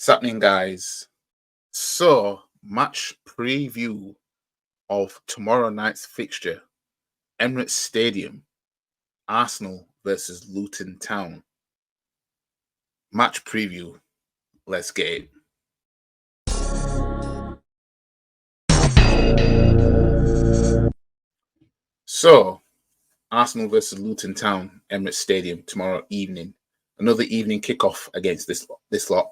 What's happening, guys? So, match preview of tomorrow night's fixture, Emirates Stadium, Arsenal versus Luton Town. Match preview. Let's get it. So, Arsenal versus Luton Town, Emirates Stadium tomorrow evening. Another evening kickoff against this lot.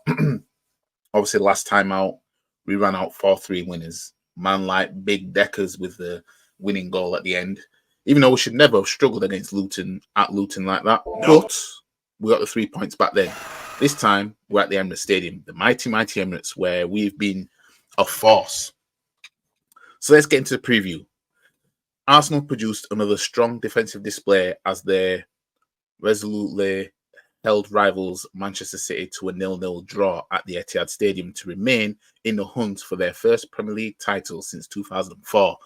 Obviously, last time out, we ran out 4-3 winners. Man like big deckers with the winning goal at the end. Even though we should never have struggled against Luton at Luton like that. No. But we got the 3 points back then. This time, we're at the Emirates Stadium, the mighty Emirates, where we've been a force. So let's get into the preview. Arsenal produced another strong defensive display as they resolutely held rivals Manchester City to a 0-0 draw at the Etihad Stadium to remain in the hunt for their first Premier League title since 2004.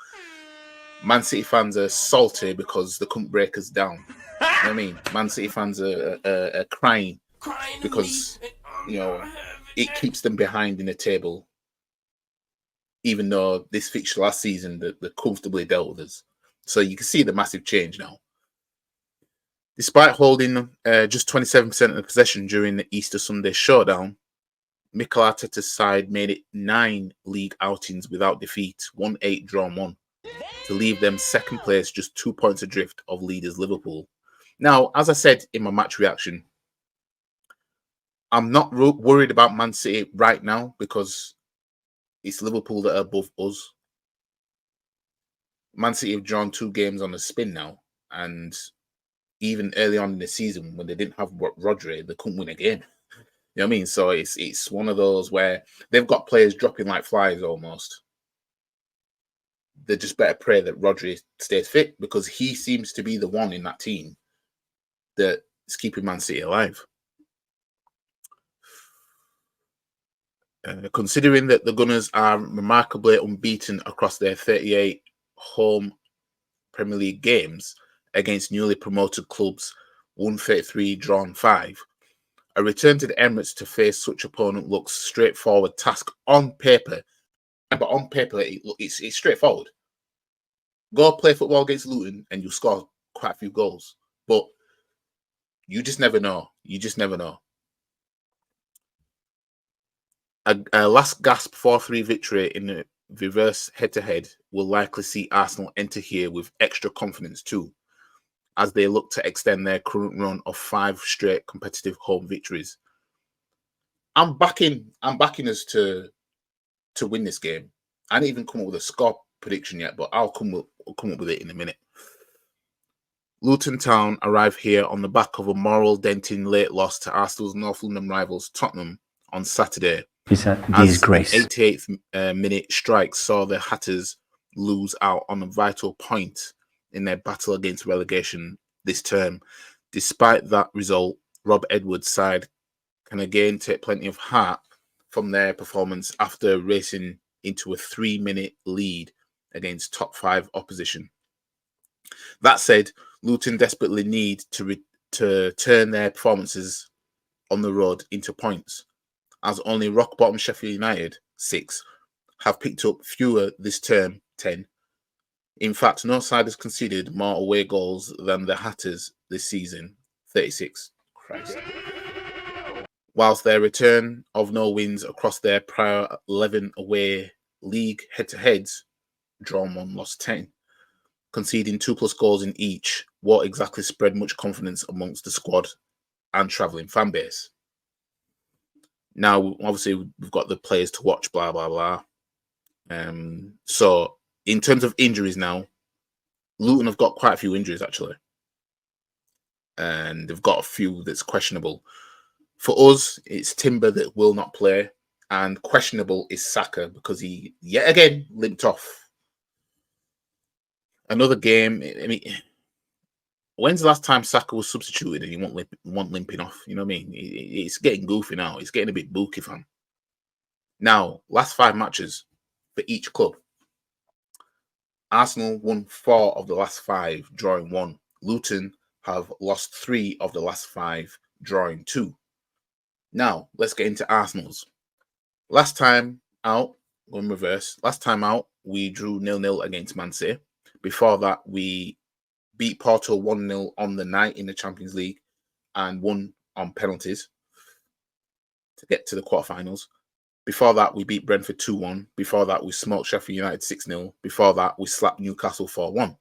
Man City fans are salty because they couldn't break us down. You know what I mean? Man City fans are crying because, it keeps them behind in the table, even though this fixture last season, they comfortably dealt with us. So you can see the massive change now. Despite holding just 27% of the possession during the Easter Sunday showdown, Mikel Arteta's side made it 9 league outings without defeat, 1-8 drawn 1, to leave them second place just 2 points adrift of leaders Liverpool. Now, as I said in my match reaction, I'm not worried about Man City right now because it's Liverpool that are above us. Man City have drawn 2 games on the spin now, and even early on in the season when they didn't have Rodri, they couldn't win a game. You know what I mean? So it's one of those where they've got players dropping like flies almost. They just better pray that Rodri stays fit because he seems to be the one in that team that is keeping Man City alive. Considering that the Gunners are remarkably unbeaten across their 38 home Premier League games against newly promoted clubs, 133 drawn 5, a return to the Emirates to face such opponent looks straightforward task on paper. But on paper, it's straightforward. Go play football against Luton and you'll score quite a few goals. But you just never know. You just never know. A last gasp 4-3 victory in the reverse head-to-head will likely see Arsenal enter here with extra confidence too, as they look to extend their current run of 5 straight competitive home victories. I'm backing us to win this game. I didn't even come up with a score prediction yet, but I'll come up with it in a minute. Luton Town arrive here on the back of a moral-denting late loss to Arsenal's North London rivals Tottenham on Saturday. It's a disgrace. The 88th minute strike saw the Hatters lose out on a vital point in their battle against relegation this term. Despite that result, Rob Edwards' side can again take plenty of heart from their performance after racing into a 3-minute lead against top 5 opposition. That said, Luton desperately need to turn their performances on the road into points, as only rock bottom Sheffield United, 6, have picked up fewer this term, 10. In fact, no side has conceded more away goals than the Hatters this season, 36. Christ. Whilst their return of no wins across their prior 11 away league head-to-heads, drawn 1, lost 10, conceding 2+ goals in each, won't exactly spread much confidence amongst the squad and travelling fan base. Now, obviously, we've got the players to watch, blah, blah, blah. So, in terms of injuries now, Luton have got quite a few injuries, actually. And they've got a few that's questionable. For us, it's Timber that will not play. And questionable is Saka because he, yet again, limped off. Another game, I mean, when's the last time Saka was substituted and he won't limping off? You know what I mean? It's getting goofy now. It's getting a bit booky, fam. Now, last 5 matches for each club. Arsenal won 4 of the last 5, drawing 1. Luton have lost 3 of the last 5, drawing 2. Now, let's get into Arsenal's. Last time out, going reverse. Last time out, we drew 0-0 against Man City. Before that, we beat Porto 1-0 on the night in the Champions League and won on penalties to get to the quarterfinals. Before that, we beat Brentford 2-1. Before that, we smoked Sheffield United 6-0. Before that, we slapped Newcastle 4-1.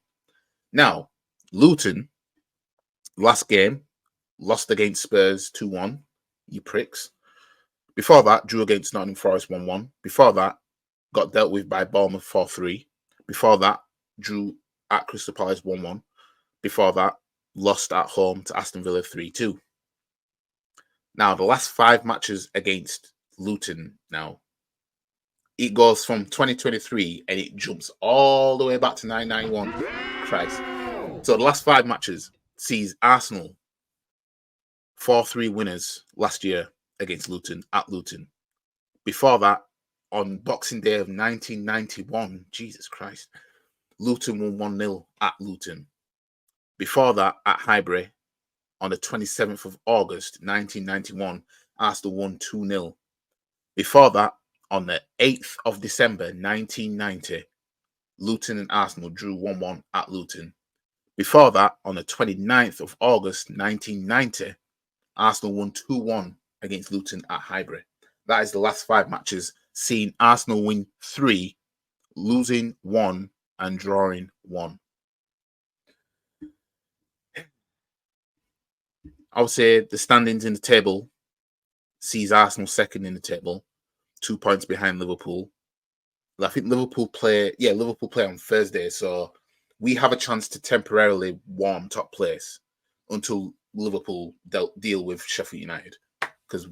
Now, Luton, last game, lost against Spurs 2-1. You pricks. Before that, drew against Nottingham Forest 1-1. Before that, got dealt with by Bournemouth 4-3. Before that, drew at Crystal Palace 1-1. Before that, lost at home to Aston Villa 3-2. Now, the last 5 matches against Luton now, it goes from 2023 and it jumps all the way back to 991. Christ. So the last 5 matches sees Arsenal 4-3 winners last year against Luton at Luton. Before that, on Boxing Day of 1991, Jesus Christ, Luton won 1-0 at Luton. Before that, at Highbury, on the 27th of August, 1991, Arsenal won 2-0. Before that, on the 8th of December, 1990, Luton and Arsenal drew 1-1 at Luton. Before that, on the 29th of August, 1990, Arsenal won 2-1 against Luton at Highbury. That is the last 5 matches, seeing Arsenal win 3, losing 1, and drawing 1. I would say the standings in the table sees Arsenal second in the table, 2 points behind Liverpool. I think Liverpool play on Thursday, so we have a chance to temporarily warm top place until Liverpool deal with Sheffield United, because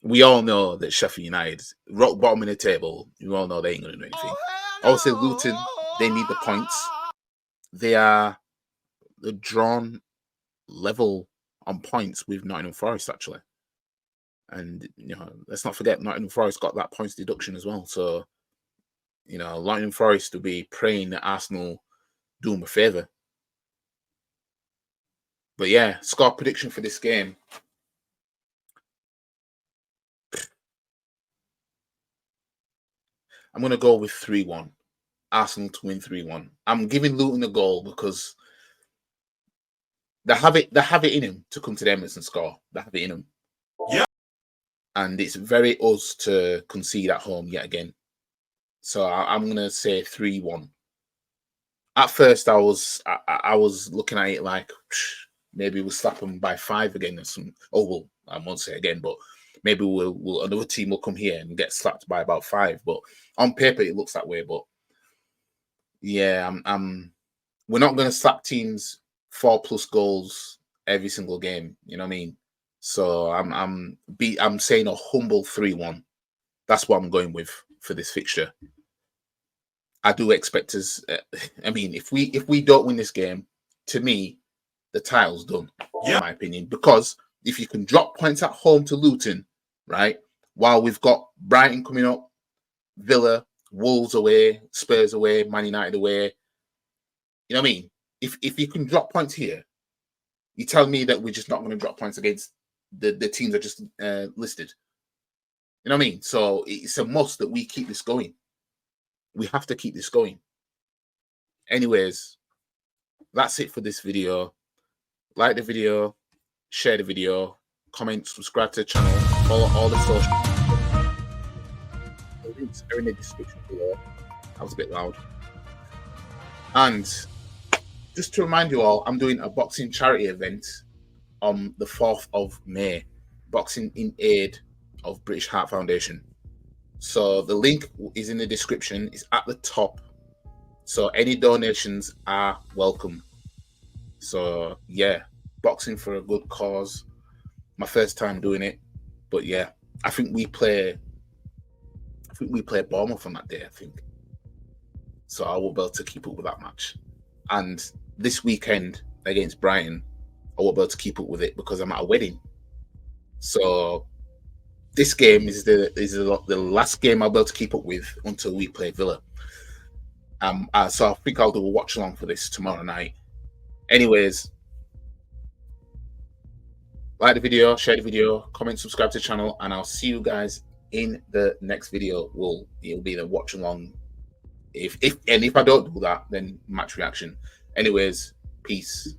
we all know that Sheffield United, rock bottom in the table, you all know they ain't going to do anything. I would say Luton, they need the points. They are drawn level on points with Nottingham Forest, actually. And, let's not forget Nottingham Forest got that points deduction as well. So, Nottingham Forest will be praying that Arsenal do them a favour. But yeah, score prediction for this game. I'm going to go with 3-1. Arsenal to win 3-1. I'm giving Luton a goal because they have it in him to come to the Emirates and score. They have it in them. Yeah. And it's very us to concede at home yet again. So I'm going to say 3-1. At first, I was looking at it like maybe we'll slap them by 5 again or some. Oh, well, I won't say again, but maybe we'll another team will come here and get slapped by about 5. But on paper, it looks that way. But yeah, we're not going to slap teams 4+ goals every single game. You know what I mean? So I'm saying a humble 3-1. That's what I'm going with for this fixture. I do expect us. I mean, if we don't win this game, to me, the title's done. Yeah. In my opinion, because if you can drop points at home to Luton, right, while we've got Brighton coming up, Villa, Wolves away, Spurs away, Man United away. You know what I mean? If you can drop points here, you tell me that we're just not going to drop points against the teams that just listed. You know what I mean? So it's a must that we keep this going. We have to keep this going. Anyways, that's it for this video. Like the video, share the video, comment, subscribe to the channel, follow all the social. The links are in the description below. That was a bit loud. And just to remind you all, I'm doing a boxing charity event on the 4th of May. Boxing in aid of British Heart Foundation. So the link is in the description. It's at the top. So any donations are welcome. So yeah, boxing for a good cause. My first time doing it, but yeah, I think we play Bournemouth on that day. I think so. I will be able to keep up with that match. And this weekend against Brighton, I will be able to keep up with it because I'm at a wedding. So this game is the last game I'll be able to keep up with until we play Villa. So I think I'll do a watch along for this tomorrow night. Anyways, like the video, share the video, comment, subscribe to the channel, and I'll see you guys in the next video. It'll be the watch along. If I don't do that, then match reaction. Anyways, peace.